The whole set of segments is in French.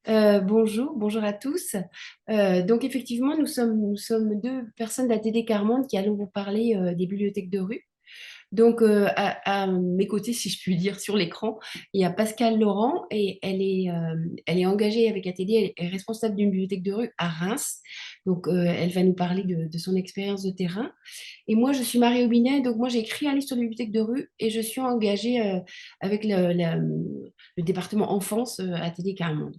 Bonjour à tous. Donc effectivement, nous sommes deux personnes d'ATD Carmonde qui allons vous parler des bibliothèques de rue. Donc à mes côtés, si je puis dire, sur l'écran, il y a Pascal Laurent et elle est engagée avec ATD, elle est responsable d'une bibliothèque de rue à Reims. Donc elle va nous parler de son expérience de terrain. Et moi, je suis Marie Aubinet, donc moi j'ai écrit un livre sur les bibliothèques de rue et je suis engagée avec le département enfance ATD Carmonde.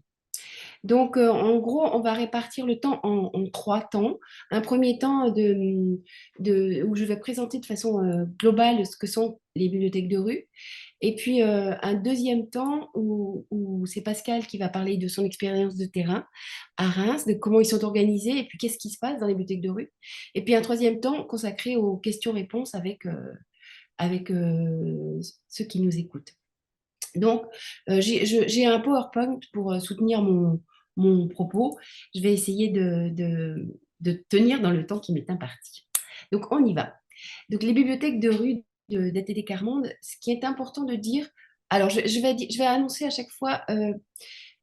Donc, en gros, on va répartir le temps en trois temps. Un premier temps où je vais présenter de façon globale ce que sont les bibliothèques de rue. Et puis, un deuxième temps où c'est Pascal qui va parler de son expérience de terrain à Reims, de comment ils sont organisés et puis qu'est-ce qui se passe dans les bibliothèques de rue. Et puis, un troisième temps consacré aux questions-réponses avec ceux qui nous écoutent. Donc, j'ai un PowerPoint pour soutenir mon propos. Je vais essayer de tenir dans le temps qui m'est imparti. Donc, on y va. Donc, les bibliothèques de rue d'ATD Carmonde, ce qui est important de dire, alors je vais annoncer à chaque fois,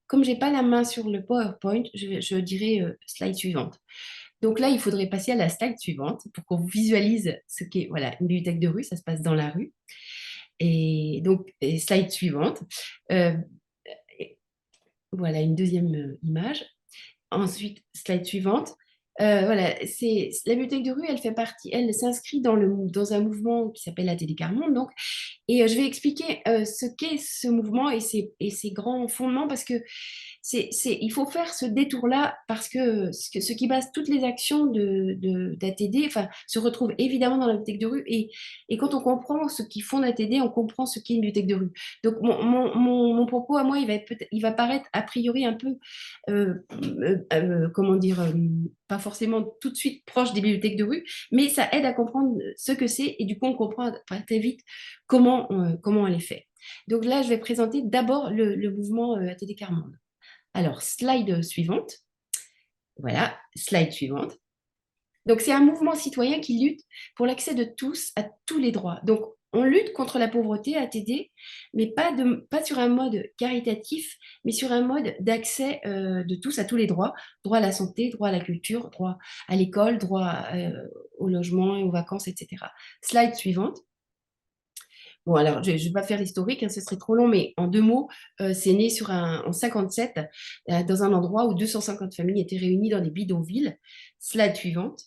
comme je n'ai pas la main sur le PowerPoint, je dirai slide suivante. Donc là, il faudrait passer à la slide suivante pour qu'on visualise ce qu'est voilà, une bibliothèque de rue, ça se passe dans la rue. Et donc, slide suivante. Euh, voilà une deuxième image. Ensuite, slide suivante. Voilà, c'est la bibliothèque de rue, elle fait partie, elle s'inscrit dans un mouvement qui s'appelle la Télécarmonde. Donc, et je vais expliquer ce qu'est ce mouvement et ses grands fondements parce que il faut faire ce détour-là parce que ce qui base toutes les actions d'ATD enfin, se retrouve évidemment dans la bibliothèque de rue. Et quand on comprend ce qui fonde ATD, on comprend ce qu'est une bibliothèque de rue. Donc, mon propos à moi, il va paraître a priori un peu, comment dire, pas forcément tout de suite proche des bibliothèques de rue, mais ça aide à comprendre ce que c'est et du coup, on comprend très vite comment elle est faite. Donc là, je vais présenter d'abord le mouvement ATD Carmonde. Alors, slide suivante. Voilà, slide suivante. Donc, c'est un mouvement citoyen qui lutte pour l'accès de tous à tous les droits. Donc, on lutte contre la pauvreté ATD, mais pas sur un mode caritatif, mais sur un mode d'accès de tous à tous les droits. Droit à la santé, droit à la culture, droit à l'école, droit au logement et aux vacances, etc. Slide suivante. Bon, alors, je ne vais pas faire l'historique, hein, ce serait trop long, mais en deux mots, c'est né en 57, dans un endroit où 250 familles étaient réunies dans des bidonvilles. Slide suivante.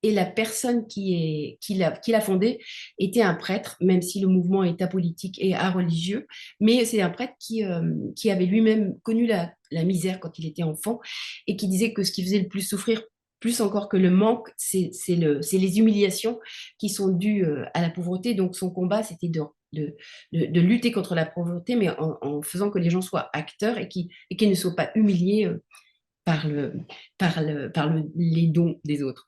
Et la personne qui l'a fondé était un prêtre, même si le mouvement est apolitique et areligieux, mais c'est un prêtre qui avait lui-même connu la misère quand il était enfant et qui disait que ce qui faisait le plus souffrir, plus encore que le manque, c'est les humiliations qui sont dues à la pauvreté. Donc son combat, c'était de lutter contre la pauvreté, mais en faisant que les gens soient acteurs et qu'ils ne soient pas humiliés par, les dons des autres.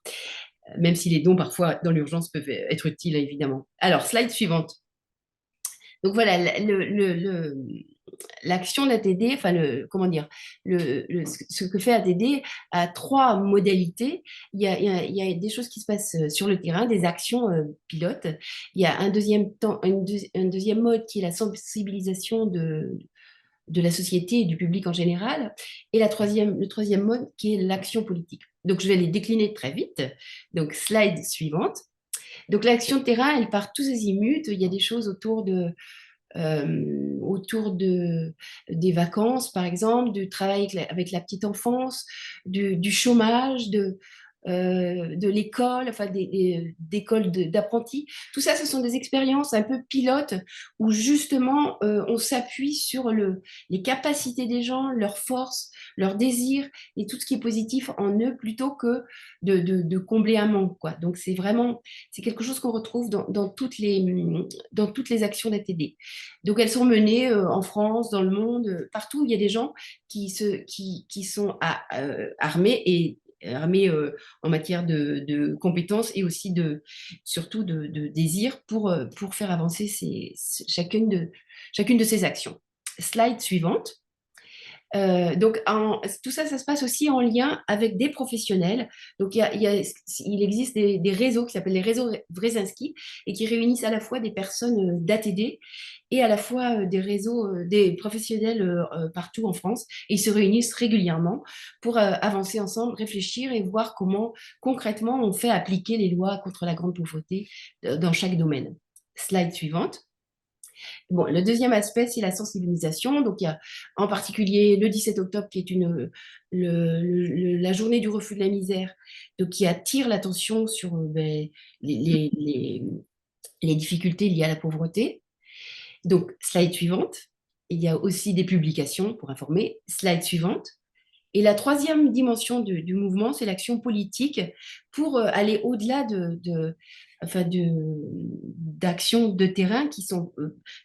Même si les dons, parfois, dans l'urgence, peuvent être utiles, évidemment. Alors, slide suivante. Donc voilà, l'action d'ATD, enfin, comment dire, ce que fait ATD a trois modalités. Il y a des choses qui se passent sur le terrain, des actions pilotes. Il y a un deuxième mode qui est la sensibilisation de la société et du public en général. Et le troisième mode qui est l'action politique. Donc, je vais les décliner très vite. Donc, slide suivante. Donc, l'action de terrain, elle part tous azimuts. Il y a des choses des vacances, par exemple, du travail avec la petite enfance, du chômage, de l'école, enfin d'écoles d'apprentis. Tout ça, ce sont des expériences un peu pilotes où justement on s'appuie sur les capacités des gens, leurs forces, leurs désirs et tout ce qui est positif en eux plutôt que de combler un manque, quoi. Donc c'est quelque chose qu'on retrouve dans toutes les actions d'ATD. Donc elles sont menées en France, dans le monde, partout où il y a des gens qui sont armés et armés en matière de compétences et aussi surtout de désir pour faire avancer chacune de ces actions. Slide suivante. Donc, tout ça, ça se passe aussi en lien avec des professionnels. Donc, il existe des réseaux qui s'appellent les réseaux Wresinski et qui réunissent à la fois des personnes d'ATD et à la fois des réseaux, des professionnels partout en France. Et ils se réunissent régulièrement pour avancer ensemble, réfléchir et voir comment concrètement on fait appliquer les lois contre la grande pauvreté dans chaque domaine. Slide suivante. Bon, le deuxième aspect, c'est la sensibilisation. Donc, il y a en particulier le 17 octobre, qui est la journée du refus de la misère, donc qui attire l'attention sur ben, les, les- les difficultés liées à la pauvreté. Donc, slide suivante. Il y a aussi des publications pour informer. Slide suivante. Et la troisième dimension du mouvement, c'est l'action politique pour aller au-delà enfin d'actions de terrain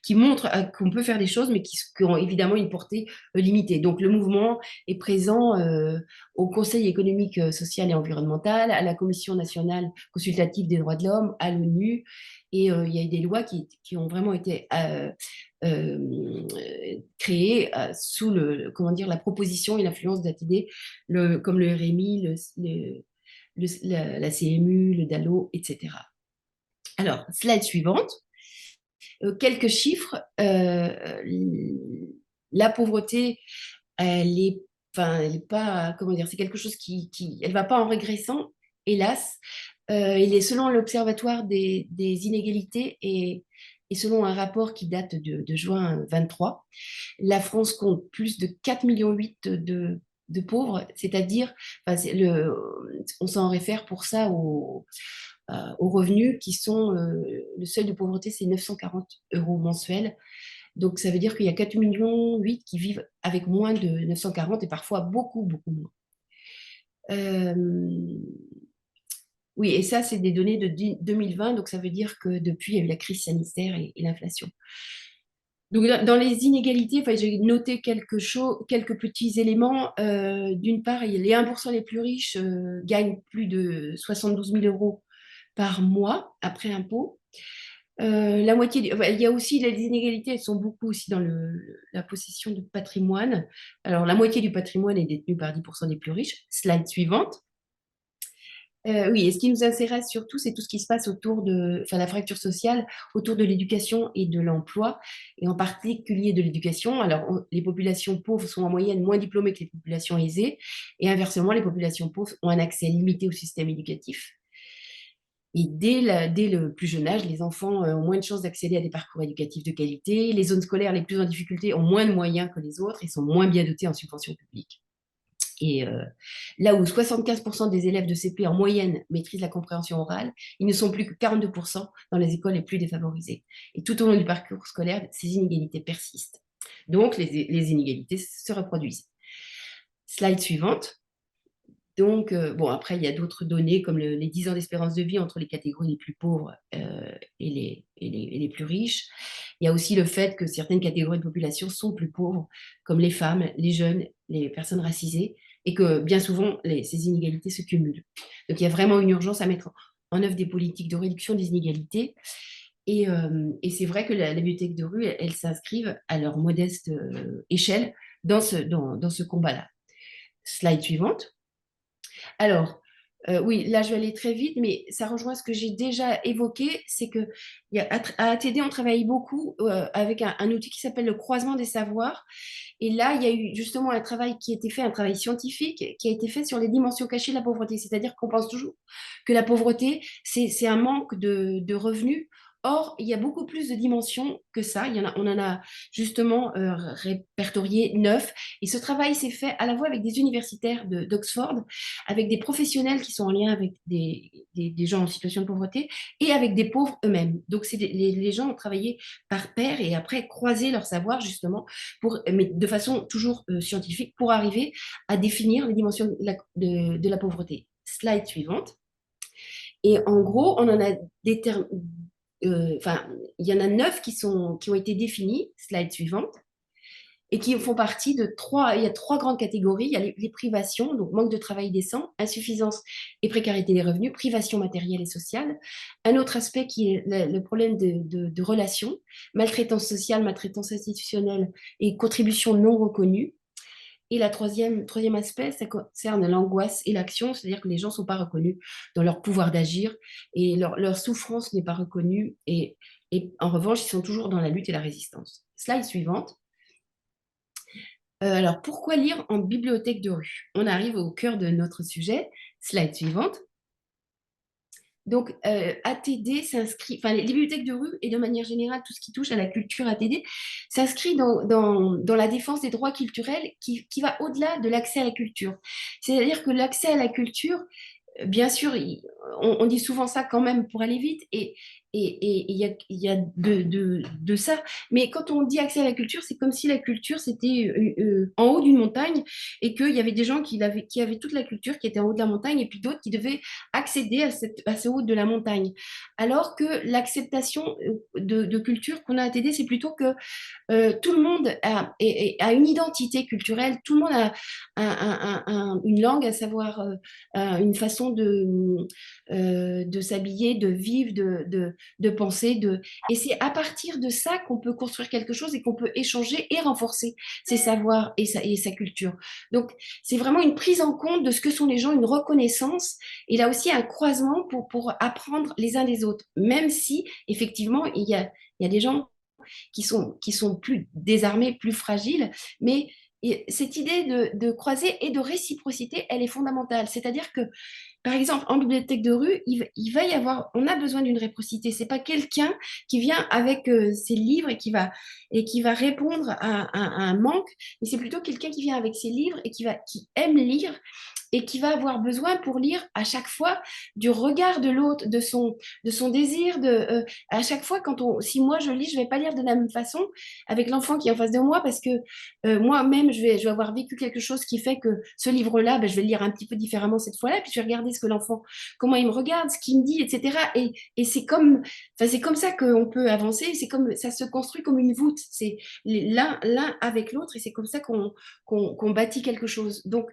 qui montrent qu'on peut faire des choses, mais qui ont évidemment une portée limitée. Donc le mouvement est présent au Conseil économique, social et environnemental, à la Commission nationale consultative des droits de l'homme, à l'ONU, et il y a des lois qui ont vraiment été euh, créées sous comment dire, la proposition et l'influence d'ATD, comme le RMI, la CMU, le DALO, etc. Alors, slide suivante. Quelques chiffres. La pauvreté, elle est, enfin, elle est pas, comment dire, c'est quelque chose elle va pas en régressant, hélas. Il est selon l'Observatoire des inégalités et selon un rapport qui date de juin 23, la France compte plus de 4,8 millions de pauvres, c'est-à-dire, enfin, on s'en réfère pour ça aux revenus qui sont, le seuil de pauvreté, c'est 940 euros mensuels. Donc, ça veut dire qu'il y a 4,8 millions qui vivent avec moins de 940 et parfois beaucoup, beaucoup moins. Euh, oui, et ça, c'est des données de 2020, donc ça veut dire que depuis, il y a eu la crise sanitaire et l'inflation. Donc, dans les inégalités, enfin, j'ai noté quelques petits éléments. D'une part, les 1% les plus riches gagnent plus de 72 000 euros par mois après impôt. La moitié il y a aussi les inégalités, elles sont beaucoup aussi dans la possession de patrimoine. Alors, la moitié du patrimoine est détenu par 10% des plus riches. Slide suivante. Oui, et ce qui nous intéresse surtout, c'est tout ce qui se passe autour enfin, la fracture sociale, autour de l'éducation et de l'emploi, et en particulier de l'éducation. Alors, les populations pauvres sont en moyenne moins diplômées que les populations aisées, et inversement, les populations pauvres ont un accès limité au système éducatif. Et dès le plus jeune âge, les enfants ont moins de chances d'accéder à des parcours éducatifs de qualité. Les zones scolaires les plus en difficulté ont moins de moyens que les autres et sont moins bien dotées en subventions publiques. Et là où 75% des élèves de CP en moyenne maîtrisent la compréhension orale, ils ne sont plus que 42% dans les écoles les plus défavorisées. Et tout au long du parcours scolaire, ces inégalités persistent. Donc, les inégalités se reproduisent. Slide suivante. Donc, bon, après, il y a d'autres données comme les 10 ans d'espérance de vie entre les catégories les plus pauvres et les plus riches. Il y a aussi le fait que certaines catégories de population sont plus pauvres, comme les femmes, les jeunes, les personnes racisées, et que bien souvent, ces inégalités se cumulent. Donc, il y a vraiment une urgence à mettre en œuvre des politiques de réduction des inégalités. Et c'est vrai que la bibliothèque de rue, elles s'inscrivent à leur modeste échelle dans ce combat-là. Slide suivante. Alors, oui, là, je vais aller très vite, mais ça rejoint ce que j'ai déjà évoqué, c'est que à ATD, on travaille beaucoup avec un outil qui s'appelle le croisement des savoirs. Et là, il y a eu justement un travail qui a été fait, un travail scientifique, qui a été fait sur les dimensions cachées de la pauvreté. C'est-à-dire qu'on pense toujours que la pauvreté, c'est un manque de revenus. Or, il y a beaucoup plus de dimensions que ça. On en a justement répertorié 9. Et ce travail s'est fait à la fois avec des universitaires d'Oxford, avec des professionnels qui sont en lien avec des gens en situation de pauvreté et avec des pauvres eux-mêmes. Donc, les gens ont travaillé par pair et après croisé leur savoir justement, mais de façon toujours scientifique, pour arriver à définir les dimensions de la pauvreté. Slide suivante. Et en gros, on en a enfin, il y en a 9 qui ont été définis. Slide suivante et qui font partie de il y a trois grandes catégories. Il y a les privations, donc manque de travail décent, insuffisance et précarité des revenus, privation matérielle et sociale. Un autre aspect qui est le problème de relations, maltraitance sociale, maltraitance institutionnelle et contribution non reconnue. Et la troisième aspect, ça concerne l'angoisse et l'action, c'est-à-dire que les gens ne sont pas reconnus dans leur pouvoir d'agir et leur souffrance n'est pas reconnue. Et en revanche, ils sont toujours dans la lutte et la résistance. Slide suivante. Alors, pourquoi lire en bibliothèque de rue? On arrive au cœur de notre sujet. Slide suivante. Donc, ATD s'inscrit, enfin, les bibliothèques de rue et de manière générale, tout ce qui touche à la culture ATD, s'inscrit dans la défense des droits culturels qui va au-delà de l'accès à la culture. C'est-à-dire que l'accès à la culture, bien sûr, on dit souvent ça quand même pour aller vite, et il y a de ça. Mais quand on dit accès à la culture, c'est comme si la culture, c'était en haut d'une montagne et qu'il y avait des gens qui avaient toute la culture qui était en haut de la montagne et puis d'autres qui devaient accéder à ce haut de la montagne. Alors que l'acceptation de culture qu'on a à TD, c'est plutôt que tout le monde a une identité culturelle, tout le monde a une langue, à savoir une façon de s'habiller, de vivre, de penser. Et c'est à partir de ça qu'on peut construire quelque chose et qu'on peut échanger et renforcer ses savoirs et sa culture. Donc, c'est vraiment une prise en compte de ce que sont les gens, une reconnaissance et là aussi un croisement pour apprendre les uns des autres, même si effectivement il y a des gens qui sont plus désarmés, plus fragiles, mais cette idée de croiser et de réciprocité, elle est fondamentale. C'est-à-dire que, par exemple, en bibliothèque de rue, il va y avoir, on a besoin d'une réciprocité. C'est pas quelqu'un qui vient avec ses livres et qui va répondre à un manque, mais c'est plutôt quelqu'un qui vient avec ses livres et qui aime lire et qui va avoir besoin pour lire à chaque fois du regard de l'autre, de son désir. À chaque fois, si moi je lis, je vais pas lire de la même façon avec l'enfant qui est en face de moi parce que moi-même, je vais avoir vécu quelque chose qui fait que ce livre-là, ben, je vais le lire un petit peu différemment cette fois-là, puis je vais regarder ce que l'enfant, comment il me regarde, ce qu'il me dit, etc. Et c'est comme ça qu'on peut avancer, ça se construit comme une voûte, c'est l'un avec l'autre, et c'est comme ça qu'on bâtit quelque chose. Donc,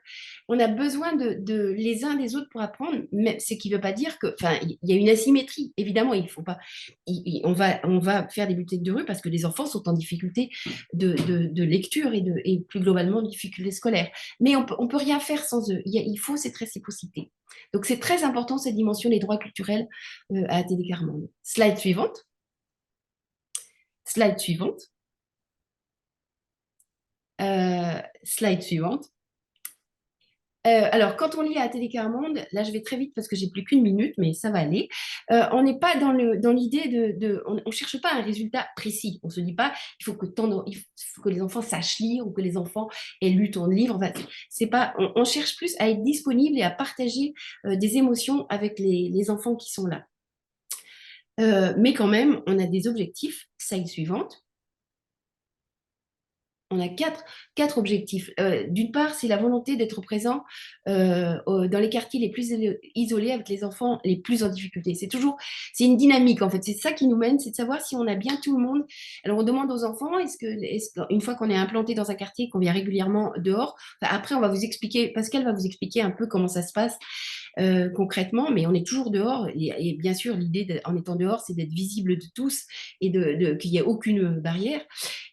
on a besoin de les uns des autres pour apprendre, mais ce qui ne veut pas dire que, enfin, il y a une asymétrie. Évidemment, il faut pas, on va faire des bibliothèques de rue parce que les enfants sont en difficulté de lecture et plus globalement de difficultés scolaires. Mais on peut rien faire sans eux. Il faut cette réciprocité. Donc, c'est très important cette dimension des droits culturels à ATD Carmonde. Slide suivante. Slide suivante. Slide suivante. Alors, quand on lit à Télécarmonde, là je vais très vite parce que j'ai plus qu'une minute, mais ça va aller. On n'est pas dans l'idée on cherche pas un résultat précis. On se dit pas il faut que les enfants sachent lire ou que les enfants aient lu ton livre. Enfin, c'est pas, on cherche plus à être disponible et à partager des émotions avec les enfants qui sont là. Mais quand même, on a des objectifs. Slide suivante. On a quatre objectifs. D'une part, c'est la volonté d'être présent dans les quartiers les plus isolés avec les enfants les plus en difficulté. C'est une dynamique en fait. C'est ça qui nous mène, c'est de savoir si on a bien tout le monde. Alors on demande aux enfants, une fois qu'on est implanté dans un quartier, qu'on vient régulièrement dehors, enfin, après on va vous expliquer, Pascal va vous expliquer un peu comment ça se passe concrètement, mais on est toujours dehors. Et bien sûr, l'idée en étant dehors, c'est d'être visible de tous et qu'il n'y ait aucune barrière.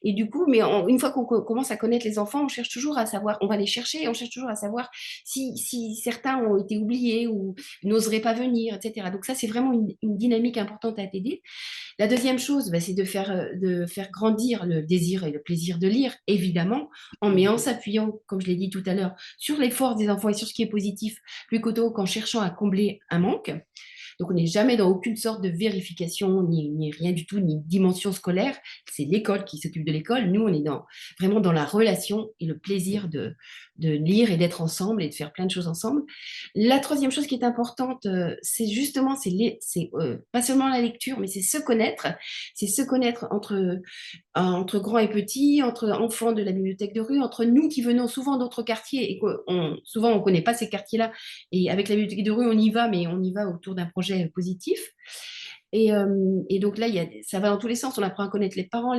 Et du coup, une fois qu'on commence à connaître les enfants, on cherche toujours à savoir, on va les chercher, on cherche toujours à savoir si certains ont été oubliés ou n'oseraient pas venir, etc. Donc ça, c'est vraiment une dynamique importante à t'aider. La deuxième chose, bah, c'est de faire grandir le désir et le plaisir de lire, évidemment, mais en s'appuyant, comme je l'ai dit tout à l'heure, sur les forces des enfants et sur ce qui est positif, plutôt qu'en cherchant à combler un manque. Donc, on n'est jamais dans aucune sorte de vérification, ni rien du tout, ni dimension scolaire. C'est l'école qui s'occupe de l'école. Nous, on est vraiment dans la relation et le plaisir de lire et d'être ensemble et de faire plein de choses ensemble. La troisième chose qui est importante, c'est justement, c'est pas seulement la lecture, mais c'est se connaître. C'est se connaître entre grands et petits, entre enfants de la bibliothèque de rue, entre nous qui venons souvent d'autres quartiers et souvent on ne connaît pas ces quartiers-là. Et avec la bibliothèque de rue, on y va, mais on y va autour d'un projet positif. Et donc là, ça va dans tous les sens. On apprend à connaître les parents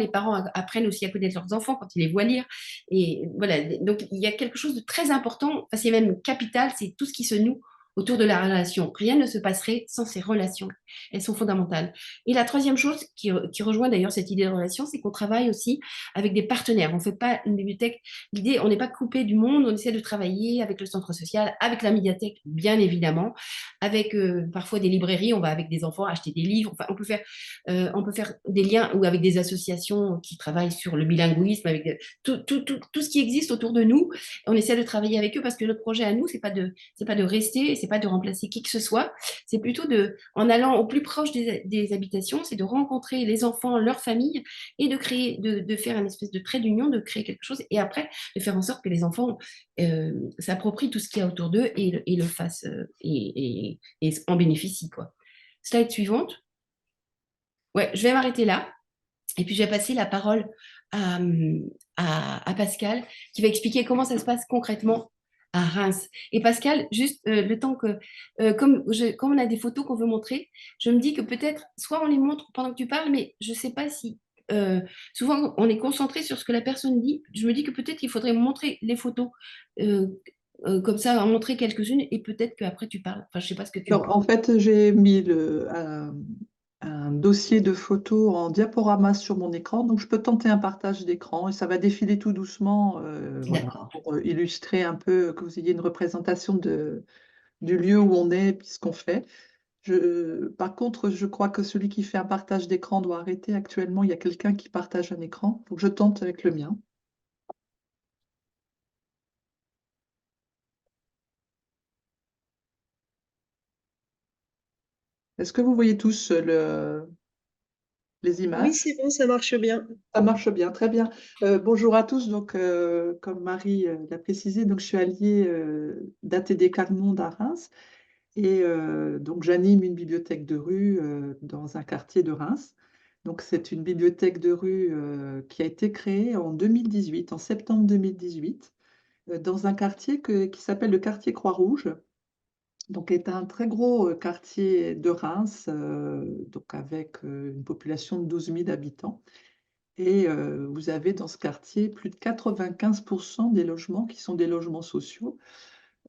apprennent aussi à connaître leurs enfants quand ils les voient lire. Et voilà, donc il y a quelque chose de très important, enfin, c'est même capital, c'est tout ce qui se noue autour de la relation. Rien ne se passerait sans ces relations. elles sont fondamentales. Et la troisième chose qui rejoint d'ailleurs cette idée de relation, c'est qu'on travaille aussi avec des partenaires. On ne fait pas une bibliothèque. L'idée, on n'est pas coupé du monde, on essaie de travailler avec le centre social, avec la médiathèque, bien évidemment, avec parfois des librairies, on va avec des enfants acheter des livres. Enfin, on peut faire des liens ou avec des associations qui travaillent sur le bilinguisme, avec tout ce qui existe autour de nous. On essaie de travailler avec eux parce que notre projet à nous, c'est pas de rester, c'est pas de remplacer qui que ce soit. C'est plutôt en allant au plus proche des habitations, c'est de rencontrer les enfants, leurs familles et de créer, de faire une espèce de trait d'union, de créer quelque chose et après de faire en sorte que les enfants s'approprient tout ce qu'il y a autour d'eux et le fassent et en bénéficient, quoi. Slide suivante. Ouais, je vais m'arrêter là. Et puis, je vais passer la parole à, à Pascal, qui va expliquer comment ça se passe concrètement à Reims. Et Pascal, juste le temps que, comme on a des photos qu'on veut montrer, je me dis que peut-être, soit on les montre pendant que tu parles, mais je ne sais pas si, souvent on est concentré sur ce que la personne dit. Je me dis que peut-être il faudrait montrer les photos, euh, comme ça, en montrer quelques-unes, et peut-être qu'après tu parles. Enfin, je ne sais pas ce que tu en Alors, penses. en fait, j'ai mis un dossier de photos en diaporama sur mon écran, donc je peux tenter un partage d'écran et ça va défiler tout doucement, voilà, D'accord. pour illustrer un peu, que vous ayez une représentation du lieu où on est, puis ce qu'on fait. Par contre, je crois que celui qui fait un partage d'écran doit arrêter. Actuellement, il y a quelqu'un qui partage un écran, donc je tente avec le mien. Est-ce que vous voyez tous les Oui, images? c'est bon, ça marche bien. Ça marche bien, très bien. Bonjour à tous. Donc, comme Marie l'a précisé, donc je suis alliée d'ATD Carmonde à Reims et donc j'anime une bibliothèque de rue dans un quartier de Reims. Donc, c'est une bibliothèque de rue qui a été créée en 2018, en septembre 2018, dans un quartier qui s'appelle le quartier Croix-Rouge. Donc, est un très gros quartier de Reims, donc avec une population de 12 000 habitants. Et vous avez dans ce quartier plus de 95% des logements qui sont des logements sociaux.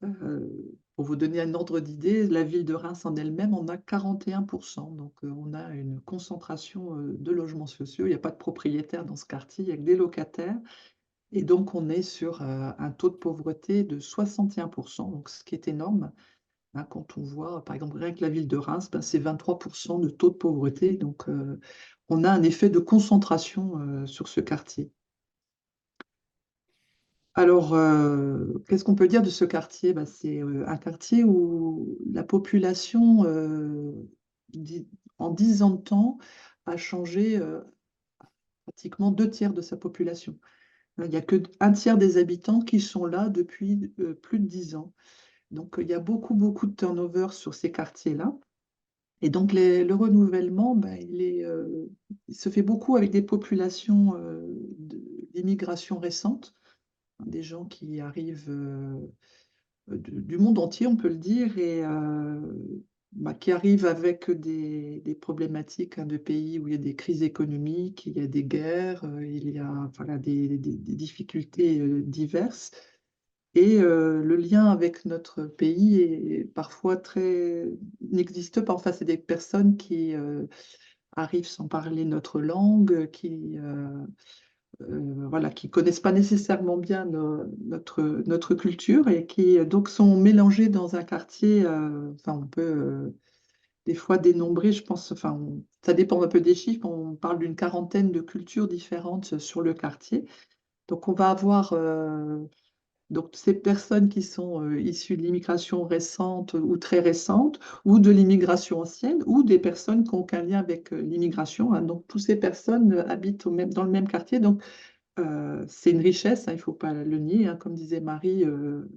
Pour vous donner un ordre d'idée, la ville de Reims en elle-même en a 41%. Donc on a une concentration de logements sociaux. Il n'y a pas de propriétaires dans ce quartier, il n'y a que des locataires. Et donc on est sur un taux de pauvreté de 61%, donc ce qui est énorme. Hein, quand on voit, par exemple, rien que la ville de Reims, ben, c'est 23% de taux de pauvreté. Donc, on a un effet de concentration sur ce quartier. Alors, qu'est-ce qu'on peut dire de ce quartier? Ben, c'est un quartier où la population, di- en 10 ans de temps, a changé pratiquement 2 tiers de sa population. Il n'y a que un tiers des habitants qui sont là depuis plus de 10 ans. Donc, il y a beaucoup, beaucoup de turnover sur ces quartiers-là. Et donc, le renouvellement, ben, il se fait beaucoup avec des populations d'immigration récente, hein, des gens qui arrivent du monde entier, on peut le dire, et bah, qui arrivent avec des problématiques, hein, de pays où il y a des crises économiques, il y a des guerres, il y a voilà, des difficultés diverses. Et le lien avec notre pays est parfois n'existe pas. Enfin, c'est des personnes qui arrivent sans parler notre langue, voilà, qui connaissent pas nécessairement bien notre culture et qui donc sont mélangées dans un quartier. Enfin, on peut des fois dénombrer, je pense, enfin, ça dépend un peu des chiffres, on parle d'une quarantaine de cultures différentes sur le quartier. Donc, on va avoir donc, ces personnes qui sont issues de l'immigration récente ou très récente, ou de l'immigration ancienne, ou des personnes qui n'ont aucun lien avec l'immigration, hein. Donc, toutes ces personnes habitent dans le même quartier. Donc, c'est une richesse, hein, il ne faut pas le nier, hein. Comme disait Marie,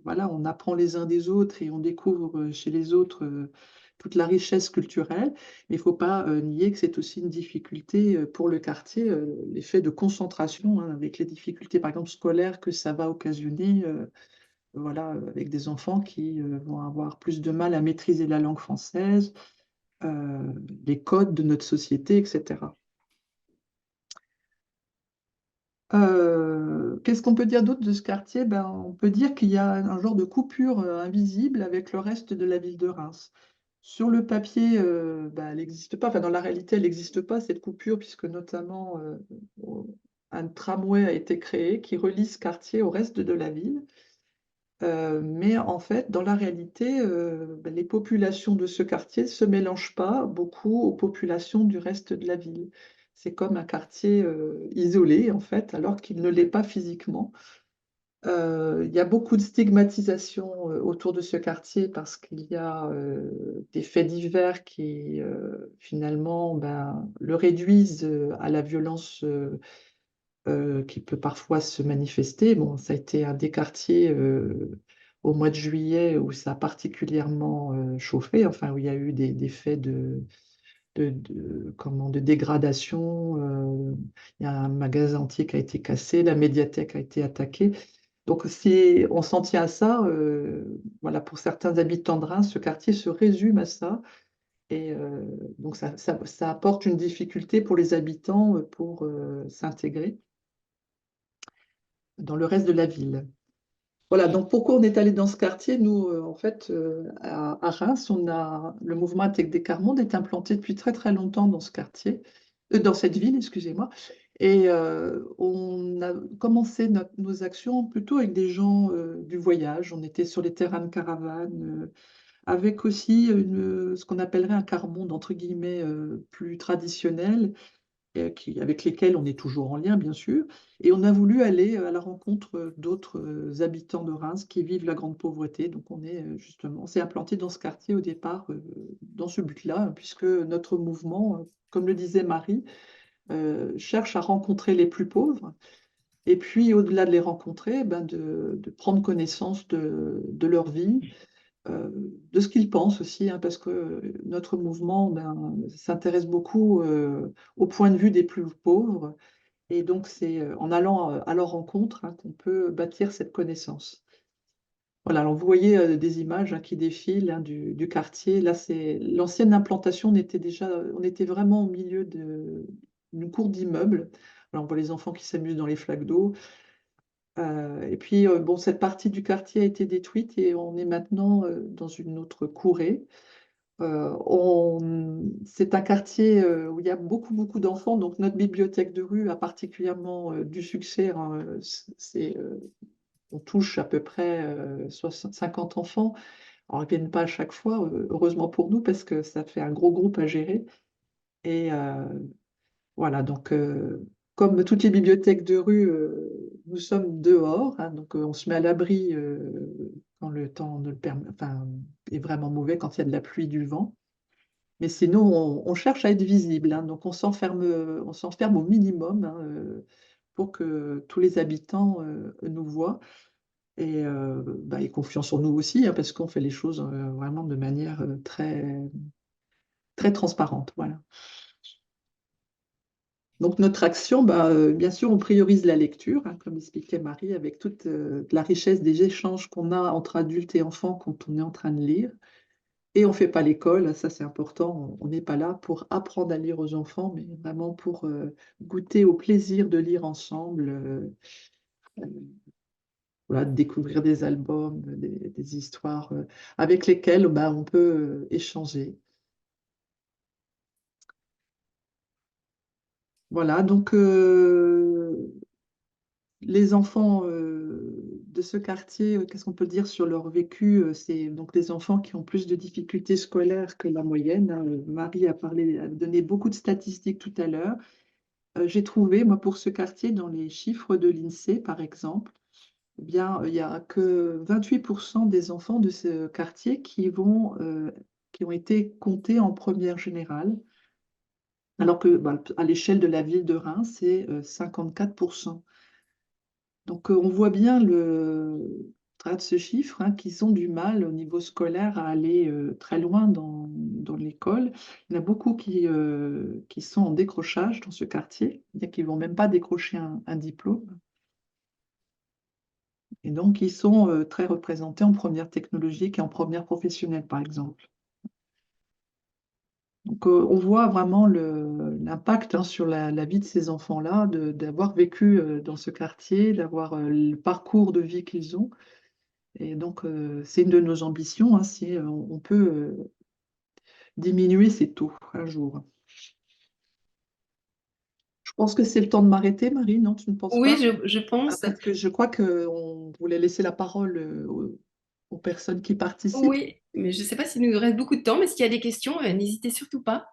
voilà, on apprend les uns des autres et on découvre chez les autres toute la richesse culturelle. Mais il ne faut pas nier que c'est aussi une difficulté pour le quartier, l'effet de concentration, hein, avec les difficultés, par exemple, scolaires que ça va occasionner, voilà, avec des enfants qui vont avoir plus de mal à maîtriser la langue française, les codes de notre société, etc. Qu'est-ce qu'on peut dire d'autre de ce quartier? Ben, on peut dire qu'il y a un genre de coupure invisible avec le reste de la ville de Reims. Sur le papier, bah, elle n'existe pas. Enfin, dans la réalité, elle n'existe pas, cette coupure, puisque notamment un tramway a été créé qui relie ce quartier au reste de la ville. Mais en fait, dans la réalité, bah, les populations de ce quartier ne se mélangent pas beaucoup aux populations du reste de la ville. C'est comme un quartier isolé, en fait, alors qu'il ne l'est pas physiquement. Il y a beaucoup de stigmatisation autour de ce quartier parce qu'il y a des faits divers qui finalement ben, le réduisent à la violence qui peut parfois se manifester. Bon, ça a été un des quartiers au mois de juillet où ça a particulièrement chauffé, enfin où il y a eu des faits de dégradation. Il y a un magasin entier qui a été cassé, la médiathèque a été attaquée. Donc, si on s'en tient à ça, voilà, pour certains habitants de Reims, ce quartier se résume à ça. Et donc, ça apporte une difficulté pour les habitants pour s'intégrer dans le reste de la ville. Voilà, donc pourquoi on est allé dans ce quartier? Nous, en fait, à Reims, le mouvement Intègre des Carmonde est implanté depuis très très longtemps dans ce quartier, dans cette ville, excusez-moi. Et on a commencé nos actions plutôt avec des gens du voyage. On était sur les terrains de caravane, avec aussi ce qu'on appellerait un quart-monde, entre guillemets, plus traditionnel, avec lesquels on est toujours en lien, bien sûr. Et on a voulu aller à la rencontre d'autres habitants de Reims qui vivent la grande pauvreté. Donc on s'est implanté dans ce quartier au départ, dans ce but-là, puisque notre mouvement, comme le disait Marie, cherche à rencontrer les plus pauvres. Et puis, au-delà de les rencontrer, ben de prendre connaissance de leur vie, euh, de ce qu'ils pensent aussi, hein, parce que notre mouvement ben, s'intéresse beaucoup au point de vue des plus pauvres. Et donc, c'est en allant à leur rencontre hein, qu'on peut bâtir cette connaissance. Voilà, alors vous voyez des images hein, qui défilent hein, du quartier. Là, c'est l'ancienne implantation. On était vraiment au milieu d'une cour d'immeubles. Alors, on voit les enfants qui s'amusent dans les flaques d'eau. Et puis, bon, cette partie du quartier a été détruite et on est maintenant dans une autre courée. C'est un quartier où il y a beaucoup, beaucoup d'enfants. Donc, notre bibliothèque de rue a particulièrement du succès, hein. On touche à peu près 50 enfants. Alors, ils ne viennent pas à chaque fois, heureusement pour nous, parce que ça fait un gros groupe à gérer. Et voilà, donc comme toutes les bibliothèques de rue, nous sommes dehors, hein, donc on se met à l'abri quand le temps ne le permet, enfin, est vraiment mauvais, quand il y a de la pluie, du vent. Mais sinon, on cherche à être visible, hein, donc on s'enferme au minimum hein, pour que tous les habitants nous voient et bah, aient confiance en nous aussi, hein, parce qu'on fait les choses vraiment de manière très, très transparente. Voilà. Donc notre action, bah, bien sûr, on priorise la lecture, hein, comme expliquait Marie, avec toute la richesse des échanges qu'on a entre adultes et enfants quand on est en train de lire. Et on ne fait pas l'école, ça c'est important, on n'est pas là pour apprendre à lire aux enfants, mais vraiment pour goûter au plaisir de lire ensemble, voilà, de découvrir des albums, des histoires avec lesquelles bah, on peut échanger. Voilà, donc les enfants de ce quartier, qu'est-ce qu'on peut dire sur leur vécu? C'est donc des enfants qui ont plus de difficultés scolaires que la moyenne, hein. Marie a donné beaucoup de statistiques tout à l'heure. J'ai trouvé, moi, pour ce quartier, dans les chiffres de l'INSEE, par exemple, eh bien, il n'y a que 28% des enfants de ce quartier qui ont été comptés en première générale, alors que bah, à l'échelle de la ville de Reims, c'est 54%. Donc, on voit bien au travers de ce chiffre hein, qu'ils ont du mal au niveau scolaire à aller très loin dans l'école. Il y en a beaucoup qui sont en décrochage dans ce quartier, c'est-à-dire qu'ils ne vont même pas décrocher un diplôme. Et donc, ils sont très représentés en première technologique et en première professionnelle, par exemple. Donc, on voit vraiment l'impact hein, sur la vie de ces enfants-là, d'avoir vécu dans ce quartier, d'avoir le parcours de vie qu'ils ont. Et donc, c'est une de nos ambitions, hein, si on peut diminuer, c'est tôt, un jour. Je pense que c'est le temps de m'arrêter, Marie, non, tu ne penses Oui, pas? je Ah, pense. parce que je crois qu'on voulait laisser la parole aux personnes qui participent. Oui, mais je ne sais pas s'il nous reste beaucoup de temps, mais s'il y a des questions, n'hésitez surtout pas.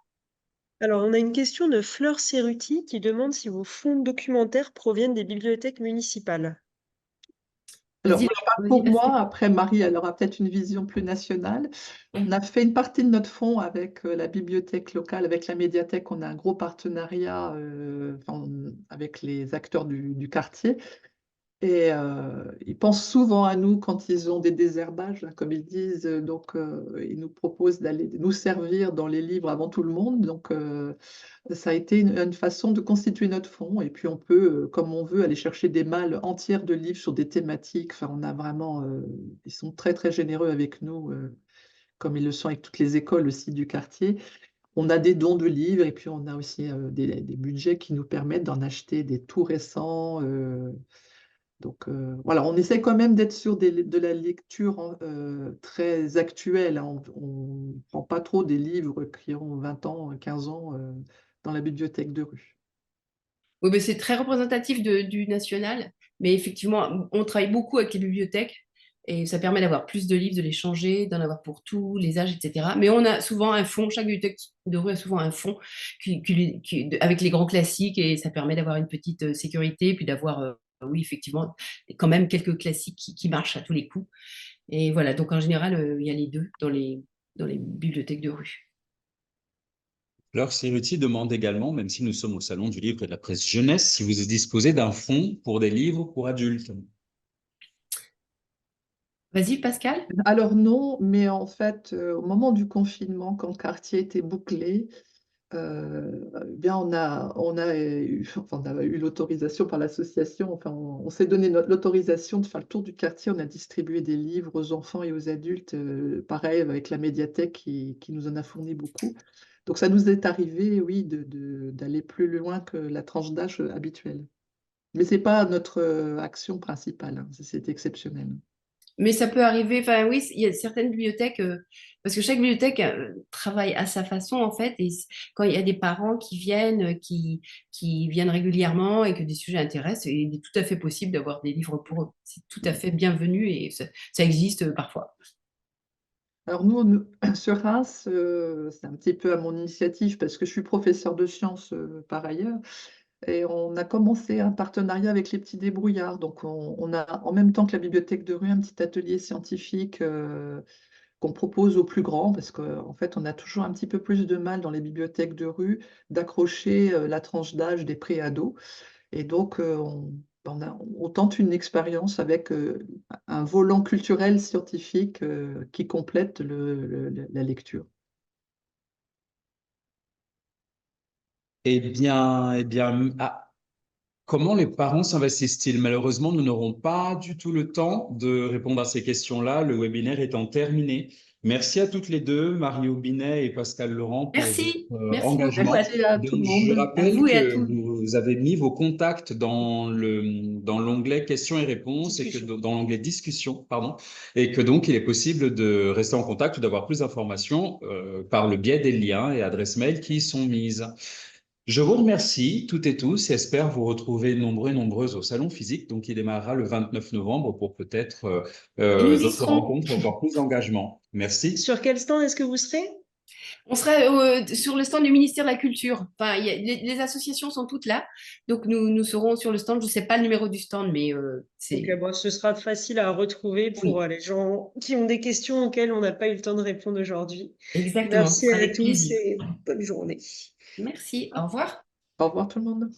Alors, on a une question de Fleur Cerruti qui demande si vos fonds documentaires proviennent des bibliothèques municipales. Alors, Vas-y, moi, je parle vas-y, pour Pascal. moi. Après, Marie, elle aura peut-être une vision plus nationale. On a fait une partie de notre fonds avec la bibliothèque locale, avec la médiathèque. On a un gros partenariat enfin, avec les acteurs du quartier. Et ils pensent souvent à nous quand ils ont des désherbages, hein, comme ils disent. Donc, ils nous proposent d'aller nous servir dans les livres avant tout le monde. Donc, ça a été une façon de constituer notre fonds. Et puis, on peut, comme on veut, aller chercher des malles entières de livres sur des thématiques. Enfin, on a vraiment, ils sont très, très généreux avec nous, comme ils le sont avec toutes les écoles aussi du quartier. On a des dons de livres et puis on a aussi des budgets qui nous permettent d'en acheter des tout récents. Donc voilà, on essaie quand même d'être sur de la lecture très actuelle, hein. On ne prend pas trop des livres qui ont 20 ans, 15 ans dans la bibliothèque de rue. Oui, mais c'est très représentatif du national, mais effectivement, on travaille beaucoup avec les bibliothèques et ça permet d'avoir plus de livres, de les changer, d'en avoir pour tous les âges, etc. Mais on a souvent un fonds, chaque bibliothèque de rue a souvent un fonds avec les grands classiques et ça permet d'avoir une petite sécurité, puis d'avoir, oui, effectivement, quand même quelques classiques qui marchent à tous les coups. Et voilà, donc en général, il y a les deux dans les bibliothèques de rue. Laure Cerruti demande également, même si nous sommes au Salon du livre et de la presse jeunesse, si vous disposez d'un fonds pour des livres pour adultes. Vas-y, Pascal. Alors non, mais en fait, au moment du confinement, quand le quartier était bouclé, eh bien on a eu l'autorisation par l'association, enfin, on s'est donné l'autorisation de faire le tour du quartier. On a distribué des livres aux enfants et aux adultes, pareil avec la médiathèque qui nous en a fourni beaucoup. Donc ça nous est arrivé, oui, d'aller plus loin que la tranche d'âge habituelle. Mais c'est pas notre action principale, hein, c'est exceptionnel. Mais ça peut arriver, enfin oui, il y a certaines bibliothèques, parce que chaque bibliothèque travaille à sa façon en fait, et quand il y a des parents qui viennent, qui viennent régulièrement et que des sujets intéressent, il est tout à fait possible d'avoir des livres pour eux. C'est tout à fait bienvenu et ça existe parfois. Alors sur Reims, c'est un petit peu à mon initiative parce que je suis professeur de sciences par ailleurs. Et on a commencé un partenariat avec les petits débrouillards. Donc, on a en même temps que la bibliothèque de rue un petit atelier scientifique qu'on propose aux plus grands parce qu'en fait, on a toujours un petit peu plus de mal dans les bibliothèques de rue d'accrocher la tranche d'âge des préados. Et donc, on tente une expérience avec un volant culturel scientifique qui complète la lecture. Comment les parents s'investissent-ils? Malheureusement, nous n'aurons pas du tout le temps de répondre à ces questions-là, le webinaire étant terminé. Merci à toutes les deux, Mario Binet et Pascal Laurent, pour votre Merci, merci beaucoup engagement. Merci à tout Donc, le je monde. à rappelle vous et à que tous. vous avez mis vos contacts dans l'onglet questions et réponses et que dans l'onglet discussion, pardon, et que donc il est possible de rester en contact ou d'avoir plus d'informations par le biais des liens et adresses mail qui y sont mises. Je vous remercie toutes et tous et espère vous retrouver nombreux et nombreuses au salon physique, donc il démarrera le 29 novembre pour peut-être Et nous y d'autres serons. rencontres, encore plus d'engagement. Merci. Sur quel stand est-ce que vous serez? On sera sur le stand du ministère de la Culture. Enfin, les associations sont toutes là, donc nous serons sur le stand. Je ne sais pas le numéro du stand, mais Donc, c'est bon, ce sera facile à retrouver pour oui, les gens qui ont des questions auxquelles on n'a pas eu le temps de répondre aujourd'hui. exactement. Ce Merci sera à avec tous plaisir. et bonne journée. Merci. Au revoir. Au revoir tout le monde.